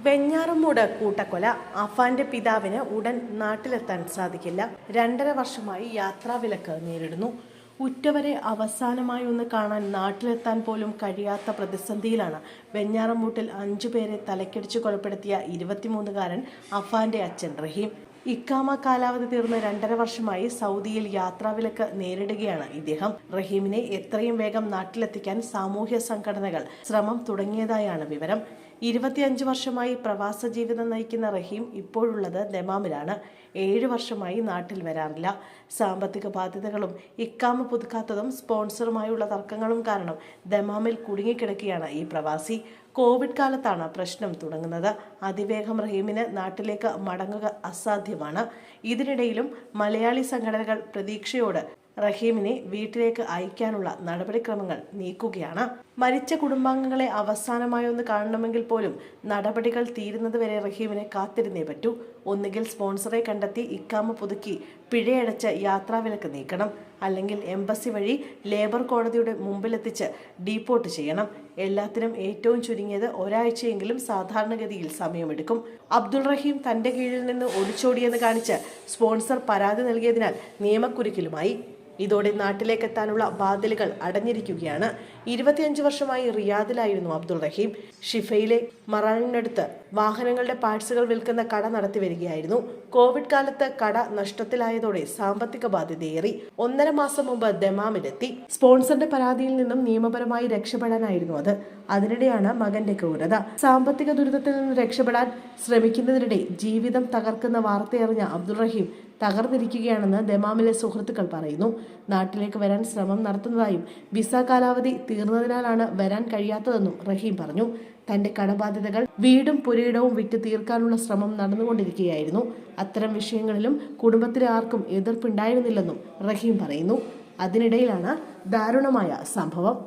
വെഞ്ഞാറമൂട് കൂട്ടക്കൊല. അഫാന്റെ പിതാവിന് ഉടൻ നാട്ടിലെത്താൻ സാധിക്കില്ല. 2.5 വർഷമായി യാത്രാവിലക്ക് നേരിടുന്നു. ഉറ്റവരെ അവസാനമായി ഒന്ന് കാണാൻ നാട്ടിലെത്താൻ പോലും കഴിയാത്ത പ്രതിസന്ധിയിലാണ് വെഞ്ഞാറമൂട്ടിൽ 5 പേരെ തലക്കടിച്ചു കൊലപ്പെടുത്തിയ 23-കാരൻ അഫാന്റെ അച്ഛൻ റഹീം. ഇക്കാമ കാലാവധി തീർന്ന് 2.5 വർഷമായി സൗദിയിൽ യാത്രാവിലക്ക് നേരിടുകയാണ് ഇദ്ദേഹം. റഹീമിനെ എത്രയും വേഗം നാട്ടിലെത്തിക്കാൻ സാമൂഹ്യ സംഘടനകൾ ശ്രമം തുടങ്ങിയതായാണ് വിവരം. 25 വർഷമായി പ്രവാസ ജീവിതം നയിക്കുന്ന റഹീം ഇപ്പോഴുള്ളത് ദമാമിലാണ്. 7 വർഷമായി നാട്ടിൽ വരാറില്ല. സാമ്പത്തിക ബാധ്യതകളും ഇക്കാമ പുതുക്കാത്തതും സ്പോൺസറുമായുള്ള തർക്കങ്ങളും കാരണം ദമാമിൽ കുടുങ്ങിക്കിടക്കുകയാണ് ഈ പ്രവാസി. കോവിഡ് കാലത്താണ് പ്രശ്നം തുടങ്ങുന്നത്. അതിവേഗം റഹീമിന് നാട്ടിലേക്ക് മടങ്ങുക അസാധ്യമാണ്. ഇതിനിടയിലും മലയാളി സംഘടനകൾ പ്രതീക്ഷയോട് റഹീമിനെ വീട്ടിലേക്ക് അയക്കാനുള്ള നടപടിക്രമങ്ങൾ നീക്കുകയാണ്. മരിച്ച കുടുംബാംഗങ്ങളെ അവസാനമായി ഒന്ന് കാണണമെങ്കിൽ പോലും നടപടികൾ തീരുന്നതുവരെ റഹീമിനെ കാത്തിരുന്നേ പറ്റൂ. ഒന്നുകിൽ സ്പോൺസറെ കണ്ടെത്തി ഇക്കാമ പുതുക്കി പിഴയടച്ച് യാത്രാവിലക്ക് നീക്കണം, അല്ലെങ്കിൽ എംബസി വഴി ലേബർ കോടതിയുടെ മുമ്പിലെത്തിച്ച് ഡീപ്പോർട്ട് ചെയ്യണം. എല്ലാത്തിനും ഏറ്റവും ചുരുങ്ങിയത് ഒരാഴ്ചയെങ്കിലും സാധാരണഗതിയിൽ സമയമെടുക്കും. അബ്ദുൾ റഹീം തന്റെ കീഴിൽ നിന്ന് ഒളിച്ചോടിയെന്ന് കാണിച്ച് സ്പോൺസർ പരാതി നൽകിയതിനാൽ നിയമക്കുരുക്കിലുമായി. ഇതോടെ നാട്ടിലേക്കെത്താനുള്ള വാതിലുകൾ അടഞ്ഞിരിക്കുകയാണ്. 25 വർഷമായി റിയാദിലായിരുന്നു അബ്ദുൾ റഹീം. ഷിഫയിലെ മറാനിനടുത്ത് വാഹനങ്ങളുടെ പാർട്സുകൾ വിൽക്കുന്ന കട നടത്തി വരികയായിരുന്നു. കോവിഡ് കാലത്ത് കട നഷ്ടത്തിലായതോടെ സാമ്പത്തിക ബാധ്യതയേറി 1.5 മാസം മുമ്പ് ദമാമിലെത്തി. സ്പോൺസറുടെ പരാതിയിൽ നിന്നും നിയമപരമായി രക്ഷപ്പെടാനായിരുന്നു അത്. അതിനിടെയാണ് മകന്റെ ക്രൂരത. സാമ്പത്തിക ദുരിതത്തിൽ നിന്ന് രക്ഷപ്പെടാൻ ശ്രമിക്കുന്നതിനിടെ ജീവിതം തകർക്കുന്ന വാർത്തയറിഞ്ഞ അബ്ദുൾ റഹീം തകർന്നിരിക്കുകയാണെന്ന് ദമാമിലെ സുഹൃത്തുക്കൾ പറയുന്നു. നാട്ടിലേക്ക് വരാൻ ശ്രമം നടത്തുന്നതായും വിസ കാലാവധി തീർന്നതിനാലാണ് വരാൻ കഴിയാത്തതെന്നും റഹീം പറഞ്ഞു. തന്റെ കടബാധ്യതകൾ വീടും പുരയിടവും വിറ്റ് തീർക്കാനുള്ള ശ്രമം നടന്നുകൊണ്ടിരിക്കുകയായിരുന്നു. അത്തരം വിഷയങ്ങളിലും കുടുംബത്തിലെ ആർക്കും എതിർപ്പുണ്ടായിരുന്നില്ലെന്നും റഹീം പറയുന്നു. അതിനിടയിലാണ് ദാരുണമായ സംഭവം.